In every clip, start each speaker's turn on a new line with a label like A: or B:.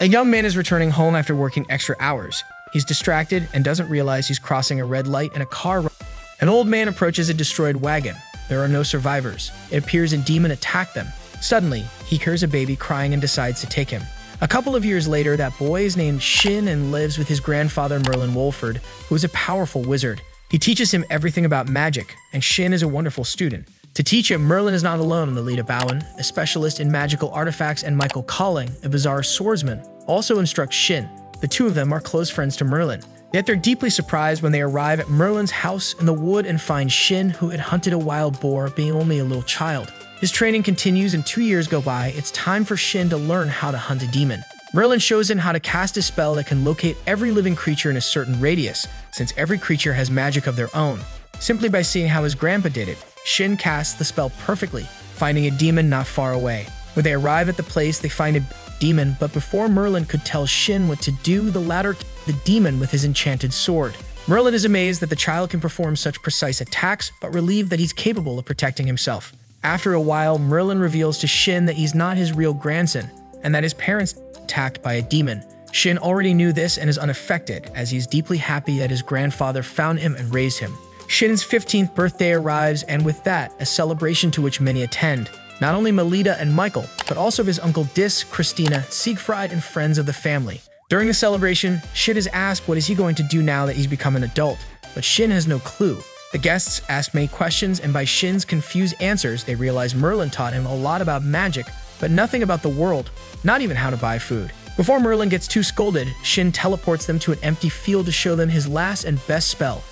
A: A young man is returning home after working extra hours. He's distracted and doesn't realize he's crossing a red light in a car. An old man approaches a destroyed wagon. There are no survivors. It appears a demon attacked them. Suddenly, he hears a baby crying and decides to take him. A couple of years later, that boy is named Shin and lives with his grandfather Merlin Wolford, who is a powerful wizard. He teaches him everything about magic, and Shin is a wonderful student. To teach him, Merlin is not alone. Lolita Bowen, a specialist in magical artifacts, and Michael Colling, a bizarre swordsman, also instruct Shin. The two of them are close friends to Merlin. Yet they're deeply surprised when they arrive at Merlin's house in the wood and find Shin, who had hunted a wild boar, being only a little child. His training continues and 2 years go by. It's time for Shin to learn how to hunt a demon. Merlin shows him how to cast a spell that can locate every living creature in a certain radius, since every creature has magic of their own. Simply by seeing how his grandpa did it, Shin casts the spell perfectly, finding a demon not far away. When they arrive at the place, they find a demon, but before Merlin could tell Shin what to do, the latter killed the demon with his enchanted sword. Merlin is amazed that the child can perform such precise attacks, but relieved that he's capable of protecting himself. After a while, Merlin reveals to Shin that he's not his real grandson, and that his parents were attacked by a demon. Shin already knew this and is unaffected, as he's deeply happy that his grandfather found him and raised him. Shin's 15th birthday arrives, and with that, a celebration to which many attend. Not only Melita and Michael, but also his uncle Dis, Christina, Siegfried, and friends of the family. During the celebration, Shin is asked what is he going to do now that he's become an adult, but Shin has no clue. The guests ask many questions, and by Shin's confused answers, they realize Merlin taught him a lot about magic, but nothing about the world, not even how to buy food. Before Merlin gets too scolded, Shin teleports them to an empty field to show them his last and best spell.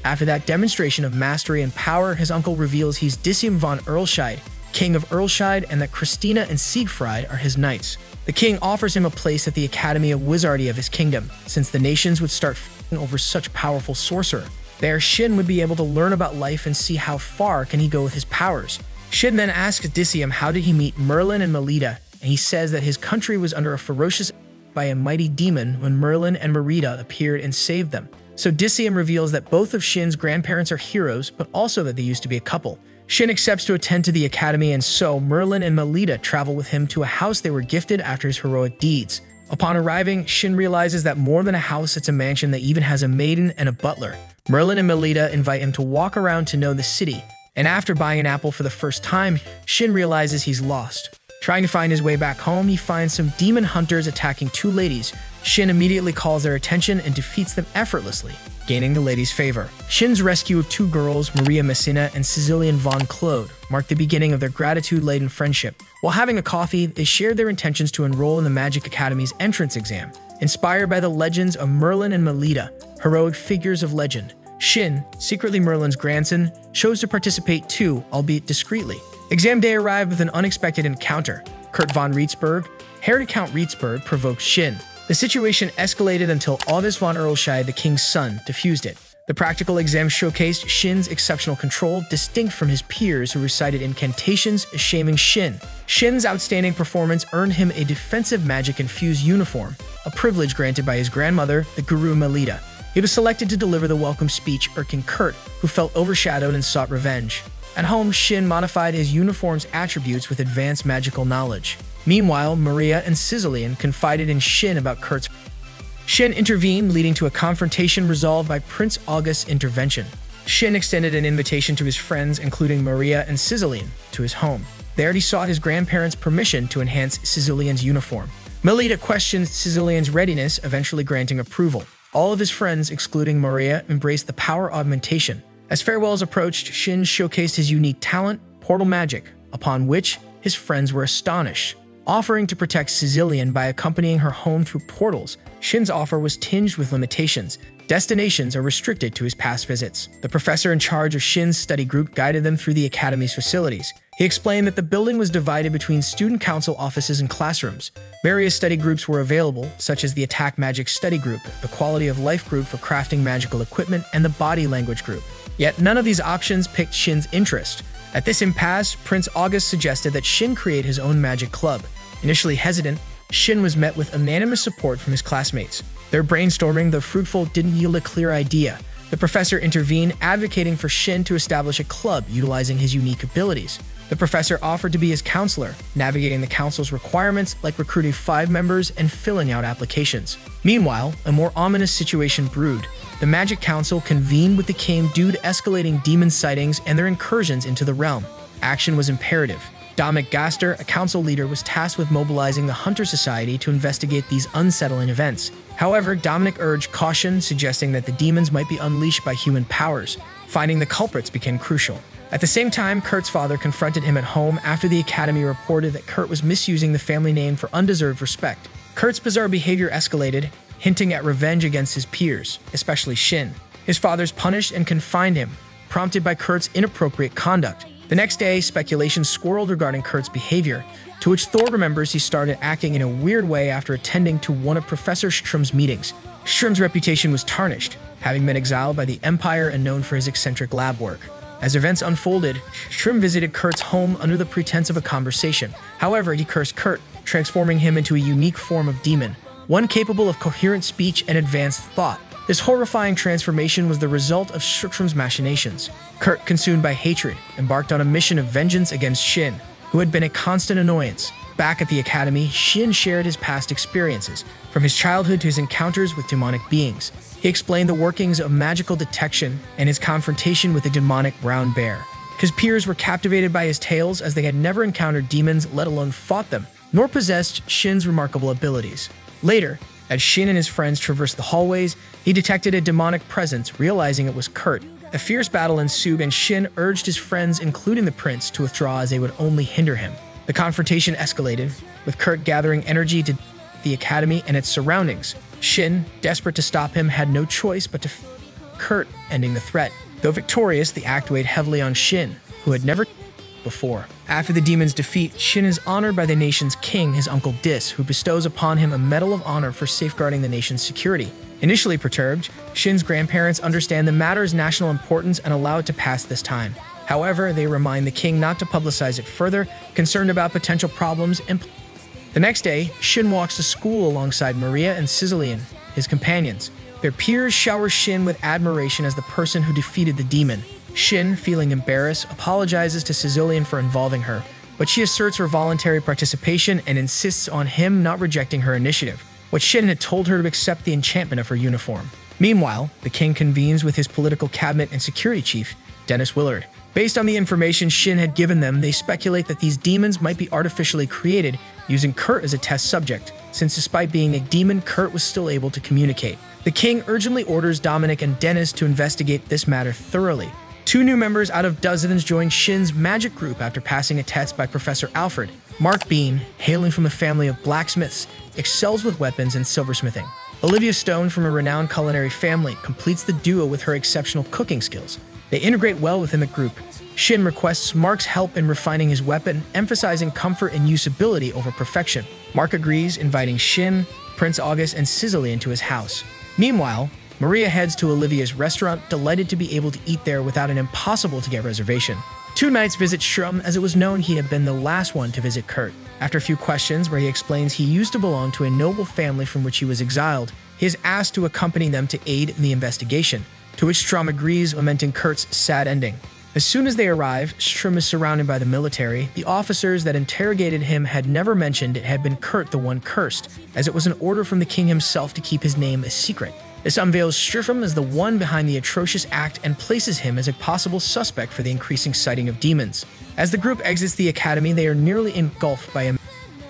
A: After that demonstration of mastery and power, his uncle reveals he's Diseum von Earlshide, king of Earlshide, and that Christina and Siegfried are his knights. The king offers him a place at the Academy of Wizardry of his kingdom, since the nations would start fighting over such powerful sorcerer. There, Shin would be able to learn about life and see how far can he go with his powers. Shin then asks Diseum how did he meet Merlin and Melita, and he says that his country was under a ferocious attack by a mighty demon when Merlin and Merida appeared and saved them. So Diseum reveals that both of Shin's grandparents are heroes, but also that they used to be a couple. Shin accepts to attend to the academy, and so Merlin and Melita travel with him to a house they were gifted after his heroic deeds. Upon arriving, Shin realizes that more than a house, it's a mansion that even has a maiden and a butler. Merlin and Melita invite him to walk around to know the city, and after buying an apple for the first time, Shin realizes he's lost. Trying to find his way back home, he finds some demon hunters attacking two ladies. Shin immediately calls their attention and defeats them effortlessly, gaining the ladies' favor. Shin's rescue of two girls, Maria Messina and Sizilien von Claude, marked the beginning of their gratitude-laden friendship. While having a coffee, they shared their intentions to enroll in the Magic Academy's entrance exam. Inspired by the legends of Merlin and Melita, heroic figures of legend, Shin, secretly Merlin's grandson, chose to participate too, albeit discreetly. Exam day arrived with an unexpected encounter. Kurt von Rietzberg, heir to Count Rietzberg, provoked Shin. The situation escalated until August von Earlshide, the king's son, diffused it. The practical exam showcased Shin's exceptional control, distinct from his peers who recited incantations, shaming Shin. Shin's outstanding performance earned him a defensive magic-infused uniform, a privilege granted by his grandmother, the Guru Melita. He was selected to deliver the welcome speech, irking Kurt, who felt overshadowed and sought revenge. At home, Shin modified his uniform's attributes with advanced magical knowledge. Meanwhile, Maria and Sizilien confided in Shin about Kurt's. Shin intervened, leading to a confrontation resolved by Prince August's intervention. Shin extended an invitation to his friends, including Maria and Sizilien, to his home. There, he sought his grandparents' permission to enhance Sizilien's uniform. Melita questioned Sizilien's readiness, eventually granting approval. All of his friends, excluding Maria, embraced the power augmentation. As farewells approached, Shin showcased his unique talent, portal magic, upon which his friends were astonished. Offering to protect Sizilien by accompanying her home through portals, Shin's offer was tinged with limitations. Destinations are restricted to his past visits. The professor in charge of Shin's study group guided them through the academy's facilities. He explained that the building was divided between student council offices and classrooms. Various study groups were available, such as the Attack Magic Study Group, the Quality of Life Group for crafting magical equipment, and the Body Language Group. Yet none of these options piqued Shin's interest. At this impasse, Prince August suggested that Shin create his own magic club. Initially hesitant, Shin was met with unanimous support from his classmates. Their brainstorming, though fruitful, didn't yield a clear idea. The professor intervened, advocating for Shin to establish a club utilizing his unique abilities. The professor offered to be his counselor, navigating the council's requirements like recruiting 5 members and filling out applications. Meanwhile, a more ominous situation brewed. The Magic Council convened with the king due to escalating demon sightings and their incursions into the realm. Action was imperative. Dominic Gaster, a council leader, was tasked with mobilizing the Hunter Society to investigate these unsettling events. However, Dominic urged caution, suggesting that the demons might be unleashed by human powers. Finding the culprits became crucial. At the same time, Kurt's father confronted him at home after the academy reported that Kurt was misusing the family name for undeserved respect. Kurt's bizarre behavior escalated, hinting at revenge against his peers, especially Shin. His fathers punished and confined him, prompted by Kurt's inappropriate conduct. The next day, speculation swirled regarding Kurt's behavior, to which Thor remembers he started acting in a weird way after attending to one of Professor Strom's meetings. Strom's reputation was tarnished, having been exiled by the Empire and known for his eccentric lab work. As events unfolded, Strom visited Kurt's home under the pretense of a conversation. However, he cursed Kurt, transforming him into a unique form of demon, one capable of coherent speech and advanced thought. This horrifying transformation was the result of Strom's machinations. Kurt, consumed by hatred, embarked on a mission of vengeance against Shin, who had been a constant annoyance. Back at the academy, Shin shared his past experiences, from his childhood to his encounters with demonic beings. He explained the workings of magical detection and his confrontation with the demonic brown bear. His peers were captivated by his tales, as they had never encountered demons, let alone fought them, nor possessed Shin's remarkable abilities. Later, as Shin and his friends traversed the hallways, he detected a demonic presence, realizing it was Kurt. A fierce battle ensued, and Shin urged his friends, including the prince, to withdraw as they would only hinder him. The confrontation escalated, with Kurt gathering energy to the academy and its surroundings. Shin, desperate to stop him, had no choice but to Kurt, ending the threat. Though victorious, the act weighed heavily on Shin, who had never before. After the demon's defeat, Shin is honored by the nation's king, his uncle Dis, who bestows upon him a Medal of Honor for safeguarding the nation's security. Initially perturbed, Shin's grandparents understand the matter's national importance and allow it to pass this time. However, they remind the king not to publicize it further, concerned about potential problems and the next day, Shin walks to school alongside Maria and Sizilien, his companions. Their peers shower Shin with admiration as the person who defeated the demon. Shin, feeling embarrassed, apologizes to Sizilien for involving her, but she asserts her voluntary participation and insists on him not rejecting her initiative, what Shin had told her to accept the enchantment of her uniform. Meanwhile, the king convenes with his political cabinet and security chief, Dennis Willard. Based on the information Shin had given them, they speculate that these demons might be artificially created, using Kurt as a test subject, since despite being a demon, Kurt was still able to communicate. The king urgently orders Dominic and Dennis to investigate this matter thoroughly. 2 new members out of dozens join Shin's magic group after passing a test by Professor Alfred. Mark Bean, hailing from a family of blacksmiths, excels with weapons and silversmithing. Olivia Stone, from a renowned culinary family, completes the duo with her exceptional cooking skills. They integrate well within the group. Shin requests Mark's help in refining his weapon, emphasizing comfort and usability over perfection. Mark agrees, inviting Shin, Prince August, and Sizilien to his house. Meanwhile, Maria heads to Olivia's restaurant, delighted to be able to eat there without an impossible-to-get reservation. 2 knights visit Strom, as it was known he had been the last one to visit Kurt. After a few questions, where he explains he used to belong to a noble family from which he was exiled, he is asked to accompany them to aid in the investigation, to which Strom agrees, lamenting Kurt's sad ending. As soon as they arrive, Strom is surrounded by the military. The officers that interrogated him had never mentioned it had been Kurt the one cursed, as it was an order from the king himself to keep his name a secret. This unveils Strom as the one behind the atrocious act and places him as a possible suspect for the increasing sighting of demons. As the group exits the academy, they are nearly engulfed by a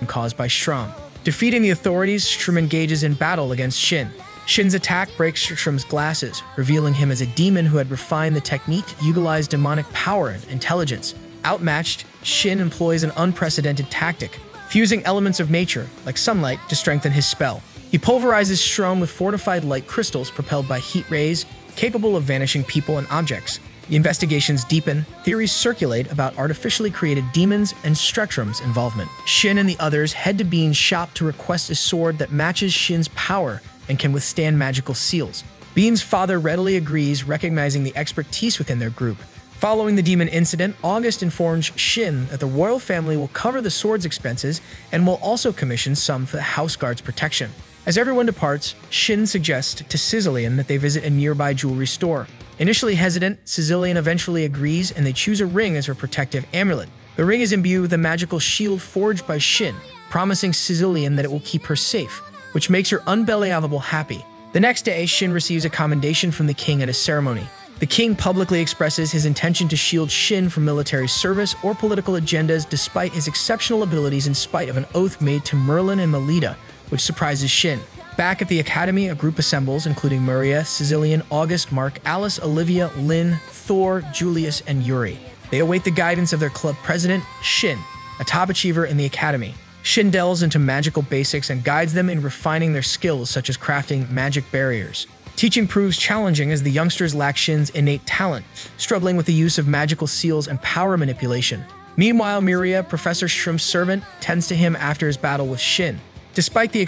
A: caused by Strom. Defeating the authorities, Strom engages in battle against Shin. Shin's attack breaks Strom's glasses, revealing him as a demon who had refined the technique to utilize demonic power and intelligence. Outmatched, Shin employs an unprecedented tactic, fusing elements of nature, like sunlight, to strengthen his spell. He pulverizes Strom with fortified light crystals propelled by heat rays, capable of vanishing people and objects. The investigations deepen, theories circulate about artificially created demons and Strom's involvement. Shin and the others head to Bean's shop to request a sword that matches Shin's power and can withstand magical seals. Bean's father readily agrees, recognizing the expertise within their group. Following the demon incident, August informs Shin that the royal family will cover the sword's expenses and will also commission some for the house guard's protection. As everyone departs, Shin suggests to Sizilien that they visit a nearby jewelry store. Initially hesitant, Sizilien eventually agrees, and they choose a ring as her protective amulet. The ring is imbued with a magical shield forged by Shin, promising Sizilien that it will keep her safe, which makes her unbelievable happy. The next day, Shin receives a commendation from the king at a ceremony. The king publicly expresses his intention to shield Shin from military service or political agendas despite his exceptional abilities in spite of an oath made to Merlin and Melita, which surprises Shin. Back at the academy, a group assembles, including Maria, Sizilien, August, Mark, Alice, Olivia, Lynn, Thor, Julius, and Yuri. They await the guidance of their club president, Shin, a top achiever in the academy. Shin delves into magical basics and guides them in refining their skills such as crafting magic barriers. Teaching proves challenging as the youngsters lack Shin's innate talent, struggling with the use of magical seals and power manipulation. Meanwhile, Miria, Professor Shrimp's servant, tends to him after his battle with Shin. Despite the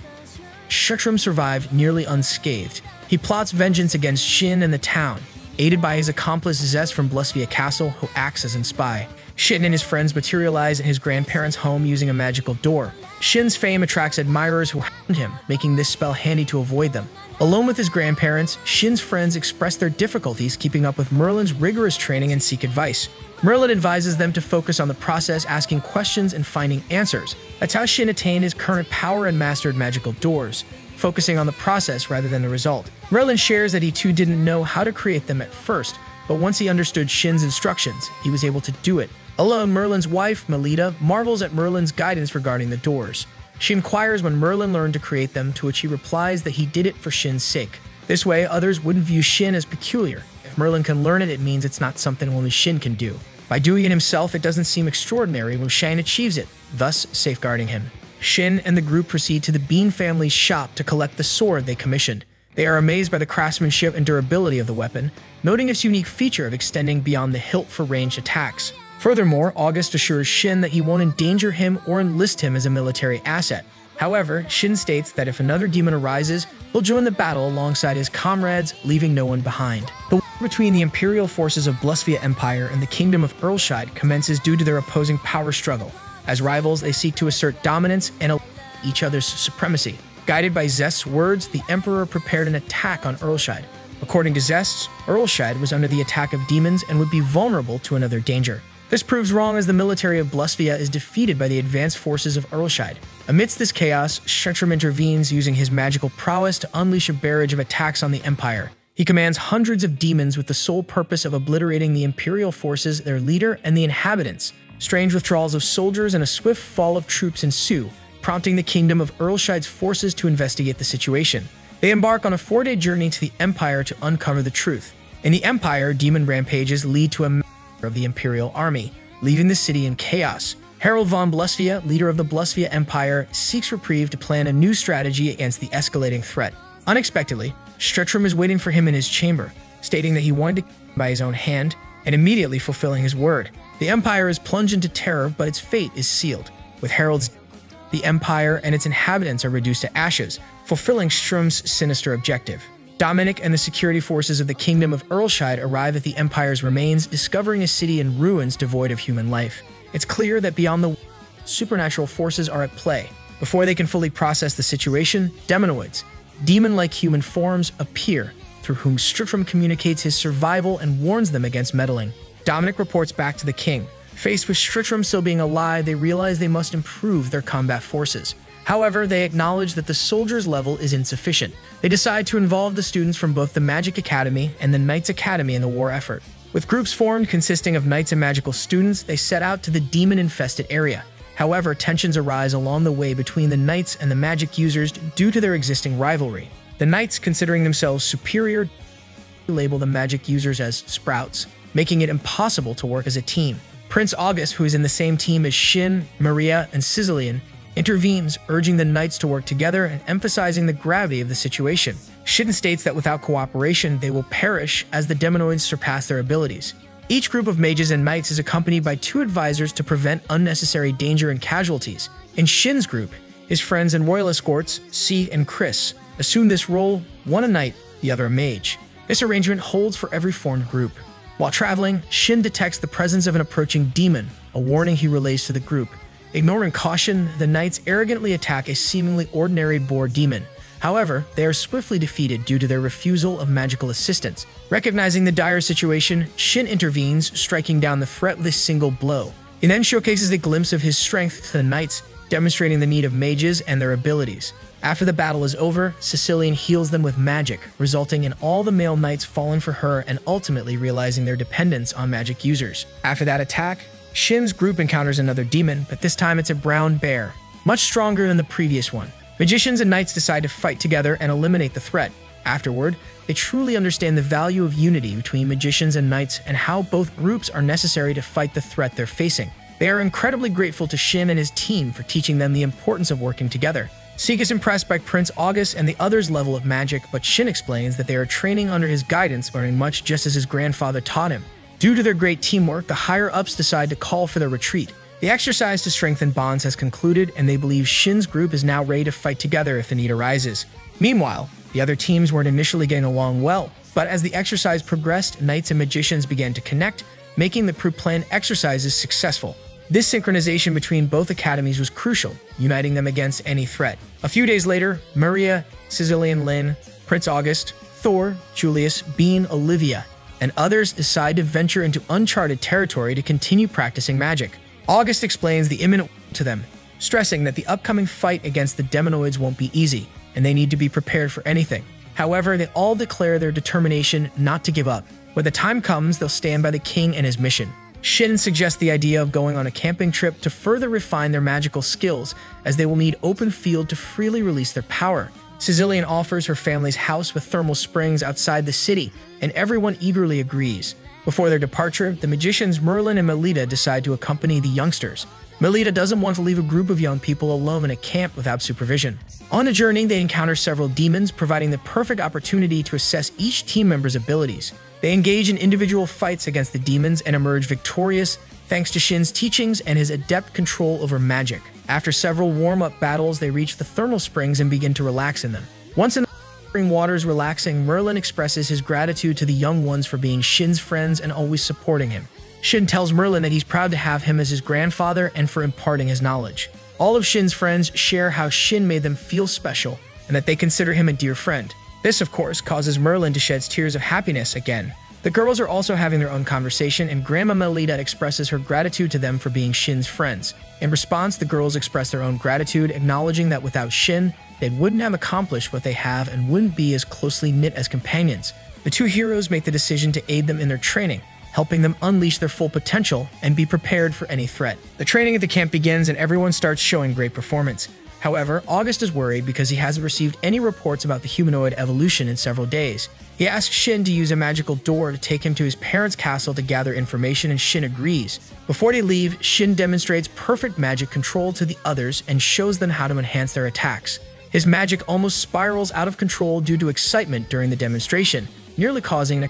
A: Shrimp's survived nearly unscathed. He plots vengeance against Shin and the town, aided by his accomplice Zest from Blusvia Castle, who acts as a spy. Shin and his friends materialize in his grandparents' home using a magical door. Shin's fame attracts admirers who hound him, making this spell handy to avoid them. Alone with his grandparents, Shin's friends express their difficulties keeping up with Merlin's rigorous training and seek advice. Merlin advises them to focus on the process, asking questions and finding answers. That's how Shin attained his current power and mastered magical doors, focusing on the process rather than the result. Merlin shares that he too didn't know how to create them at first, but once he understood Shin's instructions, he was able to do it. Alone, Merlin's wife, Melita, marvels at Merlin's guidance regarding the doors. She inquires when Merlin learned to create them, to which he replies that he did it for Shin's sake. This way, others wouldn't view Shin as peculiar. If Merlin can learn it, it means it's not something only Shin can do. By doing it himself, it doesn't seem extraordinary when Shin achieves it, thus safeguarding him. Shin and the group proceed to the Bean family's shop to collect the sword they commissioned. They are amazed by the craftsmanship and durability of the weapon, noting its unique feature of extending beyond the hilt for ranged attacks. Furthermore, August assures Shin that he won't endanger him or enlist him as a military asset. However, Shin states that if another demon arises, he'll join the battle alongside his comrades, leaving no one behind. The war between the imperial forces of Blusvia Empire and the kingdom of Earlshide commences due to their opposing power struggle. As rivals, they seek to assert dominance and each other's supremacy. Guided by Zest's words, the Emperor prepared an attack on Earlshide. According to Zest, Earlshide was under the attack of demons and would be vulnerable to another danger. This proves wrong as the military of Blusvia is defeated by the advanced forces of Earlshide. Amidst this chaos, Shrimp's intervenes using his magical prowess to unleash a barrage of attacks on the Empire. He commands hundreds of demons with the sole purpose of obliterating the Imperial forces, their leader, and the inhabitants. Strange withdrawals of soldiers and a swift fall of troops ensue, prompting the kingdom of Earlshide's forces to investigate the situation. They embark on a 4-day journey to the Empire to uncover the truth. In the Empire, demon rampages lead to a of the Imperial army, leaving the city in chaos. Harold von Blusvia, leader of the Blusvia Empire, seeks reprieve to plan a new strategy against the escalating threat. Unexpectedly, Shrimp's is waiting for him in his chamber, stating that he wanted to kill him by his own hand, and immediately fulfilling his word. The Empire is plunged into terror, but its fate is sealed. With Harold's the Empire and its inhabitants are reduced to ashes, fulfilling Shrimp's sinister objective. Dominic and the security forces of the Kingdom of Earlshide arrive at the Empire's remains, discovering a city in ruins devoid of human life. It's clear that beyond the supernatural forces are at play. Before they can fully process the situation, demonoids, demon-like human forms, appear, through whom Shrimp communicates his survival and warns them against meddling. Dominic reports back to the king. Faced with Shrimp's still being alive, they realize they must improve their combat forces. However, they acknowledge that the soldiers' level is insufficient. They decide to involve the students from both the Magic Academy and the Knights Academy in the war effort. With groups formed consisting of knights and magical students, they set out to the demon-infested area. However, tensions arise along the way between the knights and the magic users due to their existing rivalry. The knights, considering themselves superior, label the magic users as sprouts, making it impossible to work as a team. Prince August, who is in the same team as Shin, Maria, and Sizilien, intervenes, urging the knights to work together and emphasizing the gravity of the situation. Shin states that without cooperation, they will perish as the demonoids surpass their abilities. Each group of mages and knights is accompanied by 2 advisors to prevent unnecessary danger and casualties. In Shin's group, his friends and royal escorts, C and Chris, assume this role, one a knight, the other a mage. This arrangement holds for every formed group. While traveling, Shin detects the presence of an approaching demon, a warning he relays to the group. Ignoring caution, the knights arrogantly attack a seemingly ordinary boar demon. However, they are swiftly defeated due to their refusal of magical assistance. Recognizing the dire situation, Shin intervenes, striking down the threat with a single blow. He then showcases a glimpse of his strength to the knights, demonstrating the need of mages and their abilities. After the battle is over, Sizilien heals them with magic, resulting in all the male knights falling for her and ultimately realizing their dependence on magic users. After that attack, Shin's group encounters another demon, but this time it's a brown bear, much stronger than the previous one. Magicians and knights decide to fight together and eliminate the threat. Afterward, they truly understand the value of unity between magicians and knights and how both groups are necessary to fight the threat they're facing. They are incredibly grateful to Shin and his team for teaching them the importance of working together. Seek is impressed by Prince August and the others' level of magic, but Shin explains that they are training under his guidance, learning much just as his grandfather taught him. Due to their great teamwork, the higher-ups decide to call for their retreat. The exercise to strengthen bonds has concluded, and they believe Shin's group is now ready to fight together if the need arises. Meanwhile, the other teams weren't initially getting along well, but as the exercise progressed, knights and magicians began to connect, making the pre-planned exercises successful. This synchronization between both academies was crucial, uniting them against any threat. A few days later, Maria, Sizilien, Lin, Prince August, Thor, Julius, Bean, Olivia, and others decide to venture into uncharted territory to continue practicing magic. August explains the imminent to them, stressing that the upcoming fight against the demonoids won't be easy, and they need to be prepared for anything. However, they all declare their determination not to give up. When the time comes, they'll stand by the king and his mission. Shin suggests the idea of going on a camping trip to further refine their magical skills, as they will need open field to freely release their power. Sizilien offers her family's house with thermal springs outside the city, and everyone eagerly agrees. Before their departure, the magicians Merlin and Melita decide to accompany the youngsters. Melita doesn't want to leave a group of young people alone in a camp without supervision. On the journey, they encounter several demons, providing the perfect opportunity to assess each team member's abilities. They engage in individual fights against the demons and emerge victorious thanks to Shin's teachings and his adept control over magic. After several warm-up battles, they reach the thermal springs and begin to relax in them. Once in the spring waters relaxing, Merlin expresses his gratitude to the young ones for being Shin's friends and always supporting him. Shin tells Merlin that he's proud to have him as his grandfather and for imparting his knowledge. All of Shin's friends share how Shin made them feel special and that they consider him a dear friend. This, of course, causes Merlin to shed tears of happiness again. The girls are also having their own conversation, and Grandma Melita expresses her gratitude to them for being Shin's friends. In response, the girls express their own gratitude, acknowledging that without Shin, they wouldn't have accomplished what they have and wouldn't be as closely knit as companions. The two heroes make the decision to aid them in their training, helping them unleash their full potential and be prepared for any threat. The training at the camp begins and everyone starts showing great performance. However, August is worried because he hasn't received any reports about the humanoid evolution in several days. He asks Shin to use a magical door to take him to his parents' castle to gather information, and Shin agrees. Before they leave, Shin demonstrates perfect magic control to the others and shows them how to enhance their attacks. His magic almost spirals out of control due to excitement during the demonstration, nearly causing a...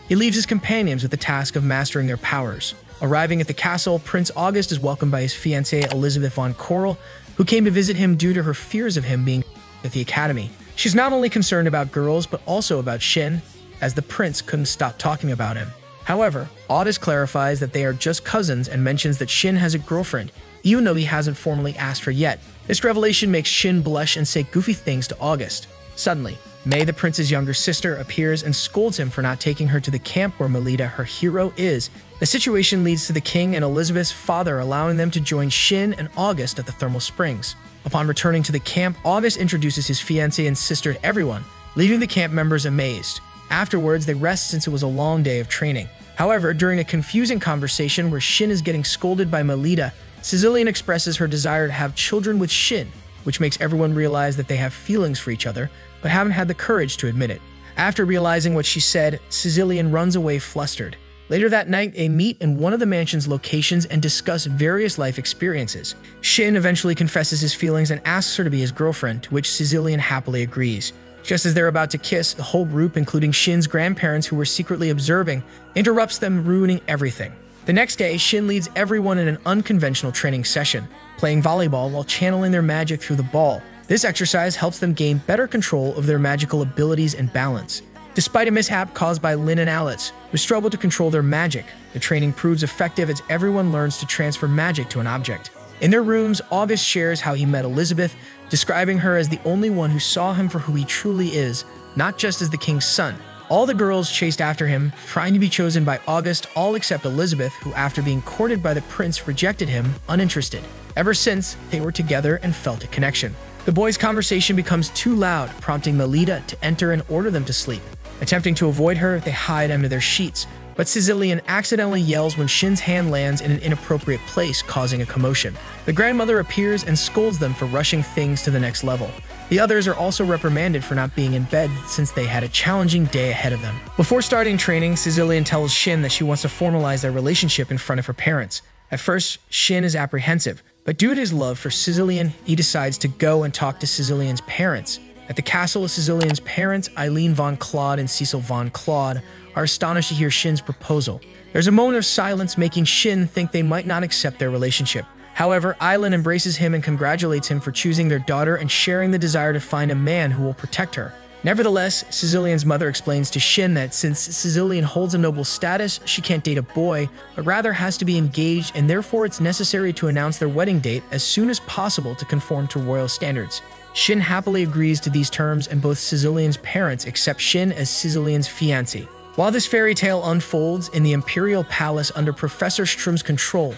A: He leaves his companions with the task of mastering their powers. Arriving at the castle, Prince August is welcomed by his fiancée Elizabeth von Coral, who came to visit him due to her fears of him being at the academy. She's not only concerned about girls, but also about Shin, as the prince couldn't stop talking about him. However, August clarifies that they are just cousins and mentions that Shin has a girlfriend, even though he hasn't formally asked her yet. This revelation makes Shin blush and say goofy things to August. Suddenly, May, the prince's younger sister, appears and scolds him for not taking her to the camp where Melita, her hero, is. The situation leads to the king and Elizabeth's father allowing them to join Shin and August at the thermal springs. Upon returning to the camp, August introduces his fiancée and sister to everyone, leaving the camp members amazed. Afterwards, they rest since it was a long day of training. However, during a confusing conversation where Shin is getting scolded by Melita, Sizilien expresses her desire to have children with Shin, which makes everyone realize that they have feelings for each other, but haven't had the courage to admit it. After realizing what she said, Sizilien runs away flustered. Later that night, they meet in one of the mansion's locations and discuss various life experiences. Shin eventually confesses his feelings and asks her to be his girlfriend, to which Sizilien happily agrees. Just as they're about to kiss, the whole group, including Shin's grandparents who were secretly observing, interrupts them, ruining everything. The next day, Shin leads everyone in an unconventional training session, playing volleyball while channeling their magic through the ball. This exercise helps them gain better control of their magical abilities and balance. Despite a mishap caused by Lin and Alice, who struggle to control their magic, the training proves effective as everyone learns to transfer magic to an object. In their rooms, August shares how he met Elizabeth, describing her as the only one who saw him for who he truly is, not just as the king's son. All the girls chased after him, trying to be chosen by August, all except Elizabeth, who after being courted by the prince rejected him, uninterested. Ever since, they were together and felt a connection. The boys' conversation becomes too loud, prompting Melita to enter and order them to sleep. Attempting to avoid her, they hide under their sheets, but Sizilien accidentally yells when Shin's hand lands in an inappropriate place, causing a commotion. The grandmother appears and scolds them for rushing things to the next level. The others are also reprimanded for not being in bed since they had a challenging day ahead of them. Before starting training, Sizilien tells Shin that she wants to formalize their relationship in front of her parents. At first, Shin is apprehensive, but due to his love for Sizilien, he decides to go and talk to Sizilien's parents. At the castle, Sizilien's parents, Eileen von Claude and Cecil von Claude, are astonished to hear Shin's proposal. There's a moment of silence, making Shin think they might not accept their relationship. However, Eileen embraces him and congratulates him for choosing their daughter and sharing the desire to find a man who will protect her. Nevertheless, Sizilien's mother explains to Shin that since Sizilien holds a noble status, she can't date a boy, but rather has to be engaged, and therefore it's necessary to announce their wedding date as soon as possible to conform to royal standards. Shin happily agrees to these terms, and both Sizilien's parents accept Shin as Sizilien's fiancé. While this fairy tale unfolds in the Imperial Palace under Professor Strum's control,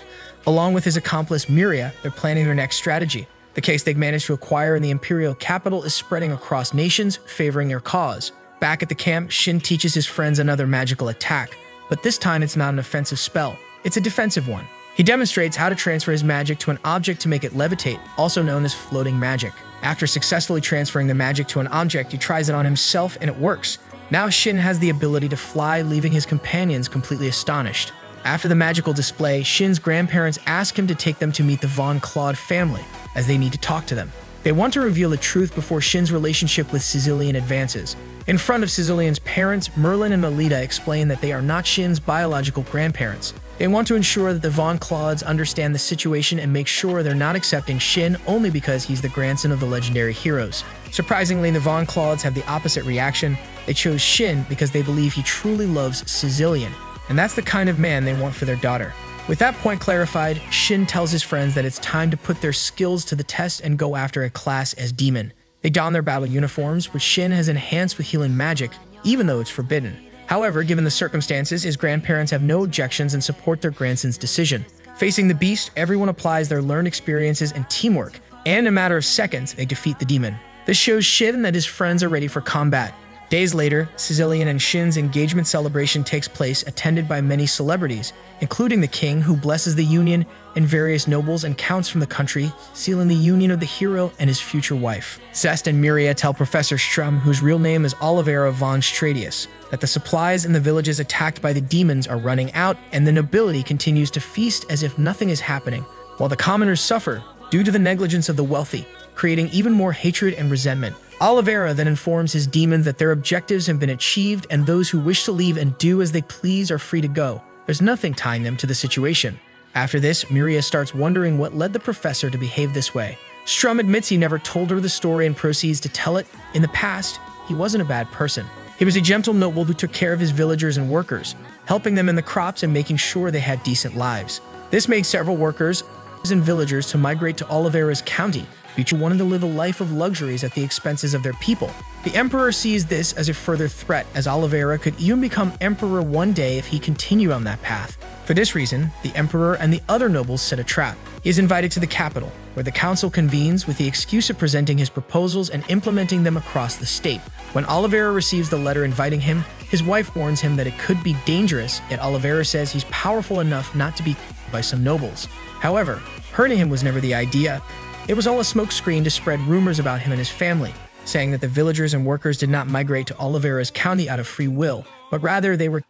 A: along with his accomplice Miria, they're planning their next strategy. The case they've managed to acquire in the Imperial capital is spreading across nations, favoring their cause. Back at the camp, Shin teaches his friends another magical attack, but this time it's not an offensive spell, it's a defensive one. He demonstrates how to transfer his magic to an object to make it levitate, also known as floating magic. After successfully transferring the magic to an object, he tries it on himself and it works. Now Shin has the ability to fly, leaving his companions completely astonished. After the magical display, Shin's grandparents ask him to take them to meet the Von Claude family, as they need to talk to them. They want to reveal the truth before Shin's relationship with Sizilien advances. In front of Sizilien's parents, Merlin and Melita explain that they are not Shin's biological grandparents. They want to ensure that the Von Claudes understand the situation and make sure they're not accepting Shin only because he's the grandson of the legendary heroes. Surprisingly, the Von Claudes have the opposite reaction. They chose Shin because they believe he truly loves Sizilien, and that's the kind of man they want for their daughter. With that point clarified, Shin tells his friends that it's time to put their skills to the test and go after a class as demon. They don their battle uniforms, which Shin has enhanced with healing magic, even though it's forbidden. However, given the circumstances, his grandparents have no objections and support their grandson's decision. Facing the beast, everyone applies their learned experiences and teamwork, and in a matter of seconds, they defeat the demon. This shows Shin that his friends are ready for combat. Days later, Sizilien and Shin's engagement celebration takes place, attended by many celebrities, including the king, who blesses the union, and various nobles and counts from the country, sealing the union of the hero and his future wife. Zest and Miria tell Professor Strum, whose real name is Olivera von Stradius, that the supplies in the villages attacked by the demons are running out, and the nobility continues to feast as if nothing is happening, while the commoners suffer due to the negligence of the wealthy, creating even more hatred and resentment. Olivera then informs his demons that their objectives have been achieved and those who wish to leave and do as they please are free to go. There's nothing tying them to the situation. After this, Miria starts wondering what led the professor to behave this way. Strum admits he never told her the story and proceeds to tell it. In the past, he wasn't a bad person. He was a gentle noble who took care of his villagers and workers, helping them in the crops and making sure they had decent lives. This made several workers and villagers to migrate to Olivera's county, each wanted to live a life of luxuries at the expenses of their people. The emperor sees this as a further threat, as Olivera could even become emperor one day if he continued on that path. For this reason, the emperor and the other nobles set a trap. He is invited to the capital, where the council convenes with the excuse of presenting his proposals and implementing them across the state. When Olivera receives the letter inviting him, his wife warns him that it could be dangerous, yet Olivera says he's powerful enough not to be by some nobles. However, hurting him was never the idea. It was all a smokescreen to spread rumors about him and his family, saying that the villagers and workers did not migrate to Olivera's county out of free will, but rather they were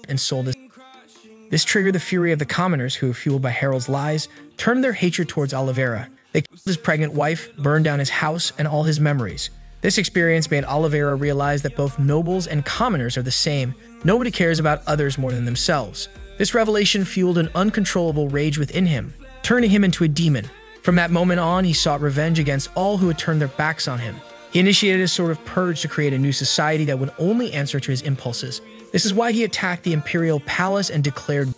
A: and sold as. This triggered the fury of the commoners who, fueled by Harold's lies, turned their hatred towards Olivera. They killed his pregnant wife, burned down his house, and all his memories. This experience made Olivera realize that both nobles and commoners are the same. Nobody cares about others more than themselves. This revelation fueled an uncontrollable rage within him, turning him into a demon. From that moment on, he sought revenge against all who had turned their backs on him. He initiated a sort of purge to create a new society that would only answer to his impulses. This is why he attacked the Imperial Palace and declared.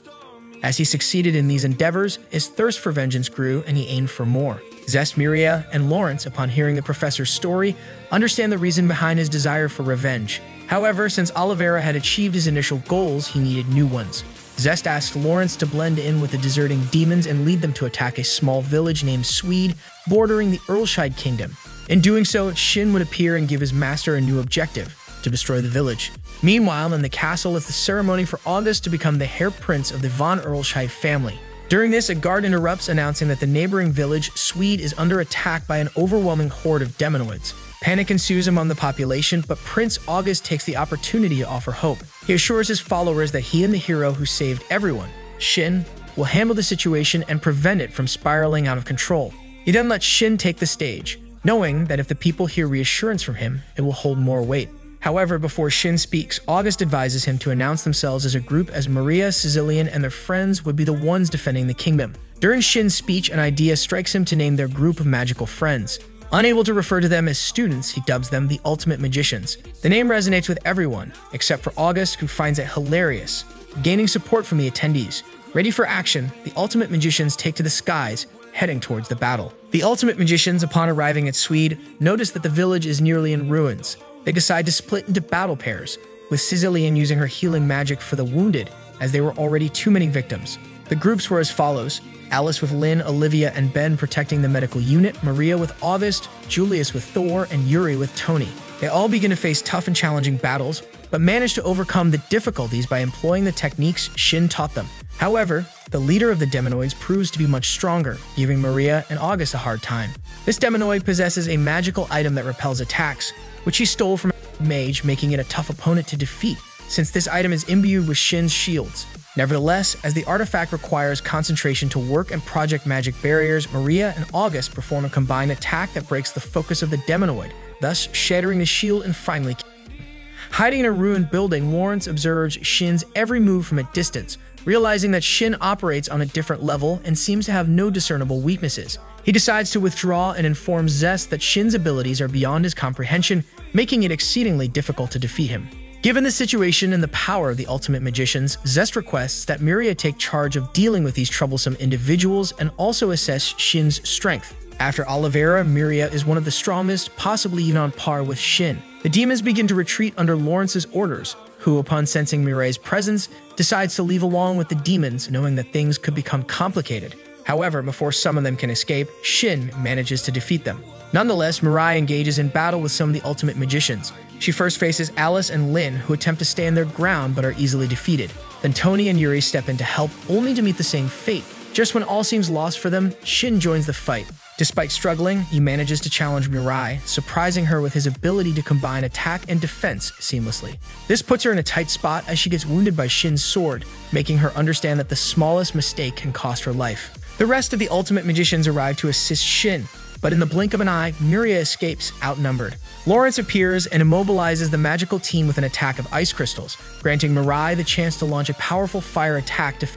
A: As he succeeded in these endeavors, his thirst for vengeance grew and he aimed for more. Zest, Miria, and Lawrence, upon hearing the professor's story, understand the reason behind his desire for revenge. However, since Oliveira had achieved his initial goals, he needed new ones. Zest asked Lawrence to blend in with the deserting demons and lead them to attack a small village named Swede, bordering the Earlshide Kingdom. In doing so, Shin would appear and give his master a new objective: to destroy the village. Meanwhile, in the castle is the ceremony for August to become the heir prince of the von Earlshide family. During this, a guard interrupts, announcing that the neighboring village, Swede, is under attack by an overwhelming horde of demonoids. Panic ensues among the population, but Prince August takes the opportunity to offer hope. He assures his followers that he and the hero who saved everyone, Shin, will handle the situation and prevent it from spiraling out of control. He then lets Shin take the stage, knowing that if the people hear reassurance from him, it will hold more weight. However, before Shin speaks, August advises him to announce themselves as a group, as Maria, Sizilien, and their friends would be the ones defending the kingdom. During Shin's speech, an idea strikes him to name their group of magical friends. Unable to refer to them as students, he dubs them the Ultimate Magicians. The name resonates with everyone, except for August, who finds it hilarious. Gaining support from the attendees. Ready for action, the Ultimate Magicians take to the skies, heading towards the battle. The Ultimate Magicians, upon arriving at Swede, notice that the village is nearly in ruins. They decide to split into battle pairs, with Sizilien using her healing magic for the wounded, as there were already too many victims. The groups were as follows: Alice with Lynn, Olivia, and Ben protecting the medical unit, Maria with August, Julius with Thor, and Yuri with Tony. They all begin to face tough and challenging battles, but manage to overcome the difficulties by employing the techniques Shin taught them. However, the leader of the demonoids proves to be much stronger, giving Maria and August a hard time. This demonoid possesses a magical item that repels attacks, which he stole from Mage, making it a tough opponent to defeat, since this item is imbued with Shin's shields. Nevertheless, as the artifact requires concentration to work and project magic barriers, Maria and August perform a combined attack that breaks the focus of the demonoid, thus shattering the shield and finally killing him. Hiding in a ruined building, Lawrence observes Shin's every move from a distance, realizing that Shin operates on a different level and seems to have no discernible weaknesses. He decides to withdraw and informs Zest that Shin's abilities are beyond his comprehension, making it exceedingly difficult to defeat him. Given the situation and the power of the Ultimate Magicians, Zest requests that Miria take charge of dealing with these troublesome individuals and also assess Shin's strength. After Oliveira, Miria is one of the strongest, possibly even on par with Shin. The demons begin to retreat under Lawrence's orders, who, upon sensing Miria's presence, decides to leave along with the demons, knowing that things could become complicated. However, before some of them can escape, Shin manages to defeat them. Nonetheless, Mirai engages in battle with some of the Ultimate Magicians. She first faces Alice and Lynn, who attempt to stand their ground but are easily defeated. Then Tony and Yuri step in to help, only to meet the same fate. Just when all seems lost for them, Shin joins the fight. Despite struggling, he manages to challenge Mirai, surprising her with his ability to combine attack and defense seamlessly. This puts her in a tight spot as she gets wounded by Shin's sword, making her understand that the smallest mistake can cost her life. The rest of the Ultimate Magicians arrive to assist Shin, but in the blink of an eye, Miria escapes outnumbered. Lawrence appears and immobilizes the magical team with an attack of ice crystals, granting Mirai the chance to launch a powerful fire attack to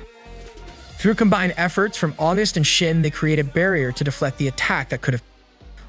A: Through combined efforts from August and Shin, they create a barrier to deflect the attack that could have.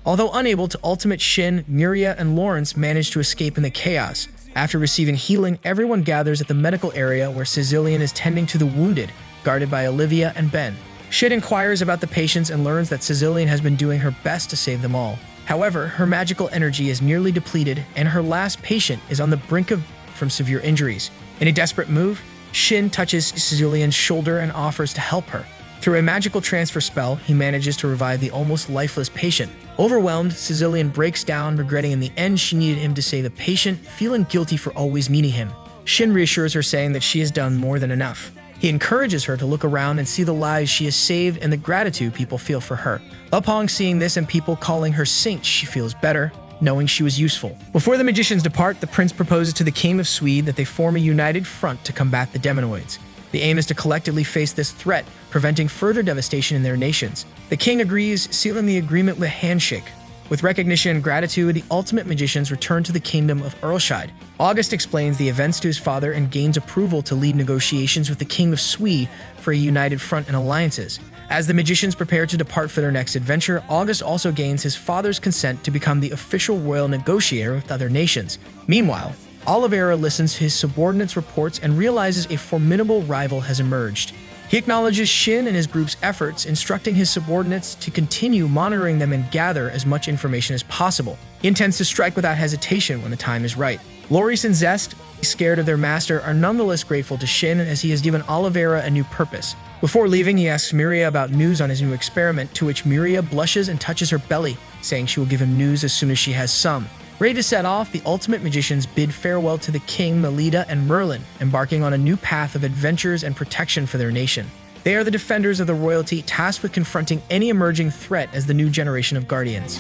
A: Although unable to ultimate Shin, Miria and Lawrence manage to escape in the chaos. After receiving healing, everyone gathers at the medical area where Sizilien is tending to the wounded, guarded by Olivia and Ben. Shin inquires about the patients and learns that Sizilien has been doing her best to save them all. However, her magical energy is nearly depleted, and her last patient is on the brink of from severe injuries. In a desperate move, Shin touches Sizilien's shoulder and offers to help her. Through a magical transfer spell, he manages to revive the almost lifeless patient. Overwhelmed, Sizilien breaks down, regretting in the end she needed him to save the patient, feeling guilty for always needing him. Shin reassures her, saying that she has done more than enough. He encourages her to look around and see the lives she has saved and the gratitude people feel for her. Upon seeing this and people calling her saint, she feels better, knowing she was useful. Before the magicians depart, the prince proposes to the king of Swede that they form a united front to combat the demonoids. The aim is to collectively face this threat, preventing further devastation in their nations. The king agrees, sealing the agreement with a handshake. With recognition and gratitude, the Ultimate Magicians return to the kingdom of Earlshide. August explains the events to his father and gains approval to lead negotiations with the king of Swede for a united front and alliances. As the magicians prepare to depart for their next adventure, August also gains his father's consent to become the official royal negotiator with other nations. Meanwhile, Oliveira listens to his subordinates' reports and realizes a formidable rival has emerged. He acknowledges Shin and his group's efforts, instructing his subordinates to continue monitoring them and gather as much information as possible. He intends to strike without hesitation when the time is right. Loris and Zest, scared of their master, are nonetheless grateful to Shin as he has given Oliveira a new purpose. Before leaving, he asks Miria about news on his new experiment, to which Miria blushes and touches her belly, saying she will give him news as soon as she has some. Ready to set off, the ultimate magicians bid farewell to the king, Melida, and Merlin, embarking on a new path of adventures and protection for their nation. They are the defenders of the royalty, tasked with confronting any emerging threat as the new generation of guardians.